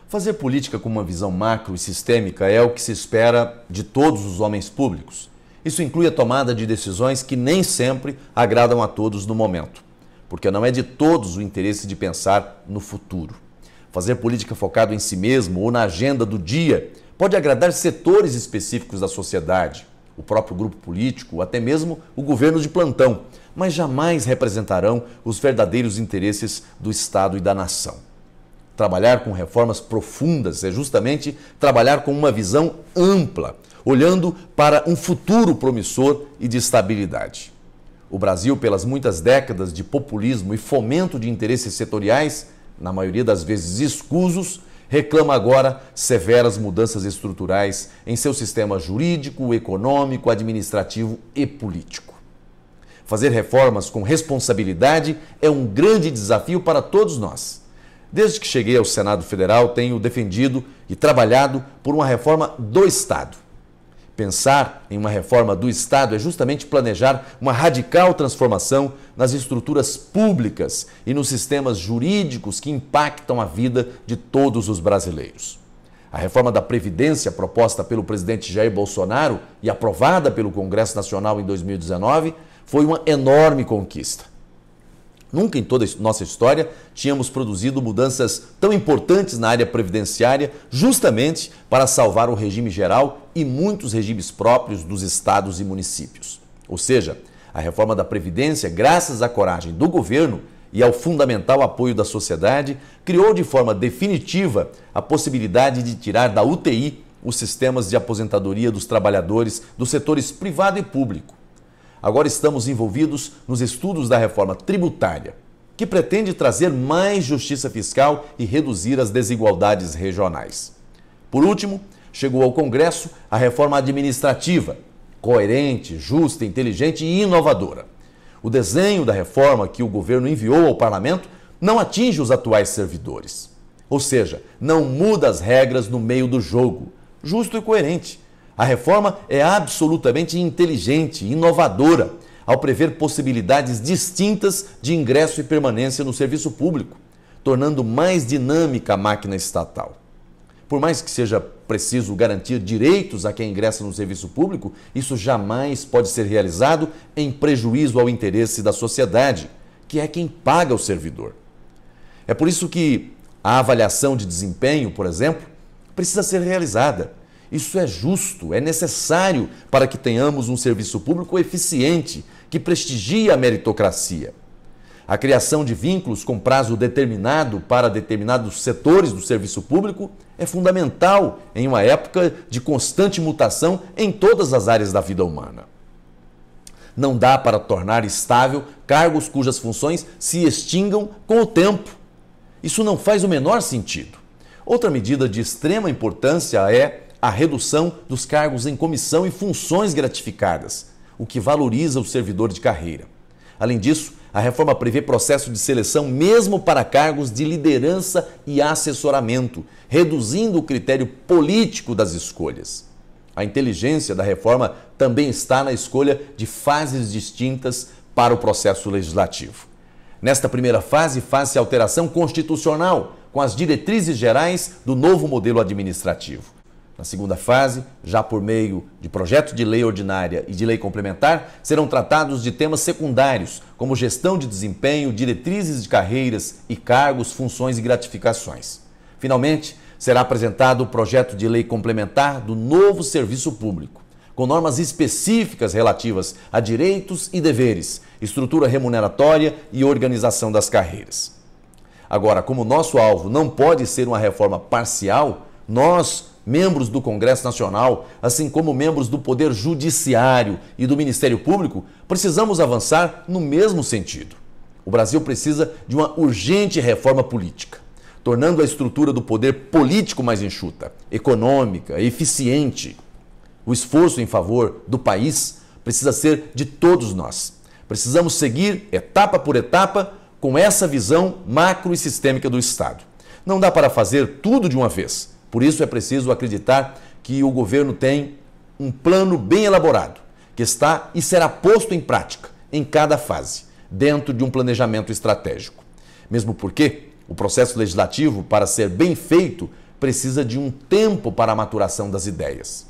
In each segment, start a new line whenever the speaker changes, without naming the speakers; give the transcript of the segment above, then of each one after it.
Fazer política com uma visão macro e sistêmica é o que se espera de todos os homens públicos. Isso inclui a tomada de decisões que nem sempre agradam a todos no momento, porque não é de todos o interesse de pensar no futuro. Fazer política focado em si mesmo ou na agenda do dia pode agradar setores específicos da sociedade, o próprio grupo político, ou até mesmo o governo de plantão, mas jamais representarão os verdadeiros interesses do Estado e da nação. Trabalhar com reformas profundas é justamente trabalhar com uma visão ampla, olhando para um futuro promissor e de estabilidade. O Brasil, pelas muitas décadas de populismo e fomento de interesses setoriais, na maioria das vezes escusos, reclama agora severas mudanças estruturais em seu sistema jurídico, econômico, administrativo e político. Fazer reformas com responsabilidade é um grande desafio para todos nós. Desde que cheguei ao Senado Federal, tenho defendido e trabalhado por uma reforma do Estado. Pensar em uma reforma do Estado é justamente planejar uma radical transformação nas estruturas públicas e nos sistemas jurídicos que impactam a vida de todos os brasileiros. A reforma da Previdência, proposta pelo presidente Jair Bolsonaro e aprovada pelo Congresso Nacional em 2019, foi uma enorme conquista. Nunca em toda a nossa história tínhamos produzido mudanças tão importantes na área previdenciária justamente para salvar o regime geral e muitos regimes próprios dos estados e municípios. Ou seja, a reforma da Previdência, graças à coragem do governo e ao fundamental apoio da sociedade, criou de forma definitiva a possibilidade de tirar da UTI os sistemas de aposentadoria dos trabalhadores dos setores privado e público. Agora estamos envolvidos nos estudos da reforma tributária, que pretende trazer mais justiça fiscal e reduzir as desigualdades regionais. Por último, chegou ao Congresso a reforma administrativa, coerente, justa, inteligente e inovadora. O desenho da reforma que o governo enviou ao parlamento não atinge os atuais servidores. Ou seja, não muda as regras no meio do jogo, justo e coerente. A reforma é absolutamente inteligente e inovadora ao prever possibilidades distintas de ingresso e permanência no serviço público, tornando mais dinâmica a máquina estatal. Por mais que seja preciso garantir direitos a quem ingressa no serviço público, isso jamais pode ser realizado em prejuízo ao interesse da sociedade, que é quem paga o servidor. É por isso que a avaliação de desempenho, por exemplo, precisa ser realizada. Isso é justo, é necessário para que tenhamos um serviço público eficiente, que prestigie a meritocracia. A criação de vínculos com prazo determinado para determinados setores do serviço público é fundamental em uma época de constante mutação em todas as áreas da vida humana. Não dá para tornar estável cargos cujas funções se extingam com o tempo. Isso não faz o menor sentido. Outra medida de extrema importância é a redução dos cargos em comissão e funções gratificadas, o que valoriza o servidor de carreira. Além disso, a reforma prevê processo de seleção mesmo para cargos de liderança e assessoramento, reduzindo o critério político das escolhas. A inteligência da reforma também está na escolha de fases distintas para o processo legislativo. Nesta primeira fase, faz-se alteração constitucional com as diretrizes gerais do novo modelo administrativo. Na segunda fase, já por meio de projeto de lei ordinária e de lei complementar, serão tratados de temas secundários, como gestão de desempenho, diretrizes de carreiras e cargos, funções e gratificações. Finalmente, será apresentado o projeto de lei complementar do novo serviço público, com normas específicas relativas a direitos e deveres, estrutura remuneratória e organização das carreiras. Agora, como nosso alvo não pode ser uma reforma parcial, nós, membros do Congresso Nacional, assim como membros do Poder Judiciário e do Ministério Público, precisamos avançar no mesmo sentido. O Brasil precisa de uma urgente reforma política, tornando a estrutura do poder político mais enxuta, econômica, eficiente. O esforço em favor do país precisa ser de todos nós. Precisamos seguir, etapa por etapa, com essa visão macro e sistêmica do Estado. Não dá para fazer tudo de uma vez. Por isso é preciso acreditar que o governo tem um plano bem elaborado, que está e será posto em prática em cada fase, dentro de um planejamento estratégico. Mesmo porque o processo legislativo, para ser bem feito, precisa de um tempo para a maturação das ideias.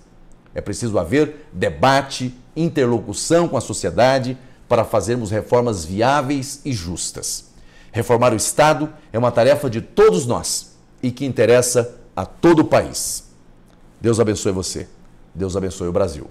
É preciso haver debate, interlocução com a sociedade para fazermos reformas viáveis e justas. Reformar o Estado é uma tarefa de todos nós e que interessa a todo o país. Deus abençoe você. Deus abençoe o Brasil.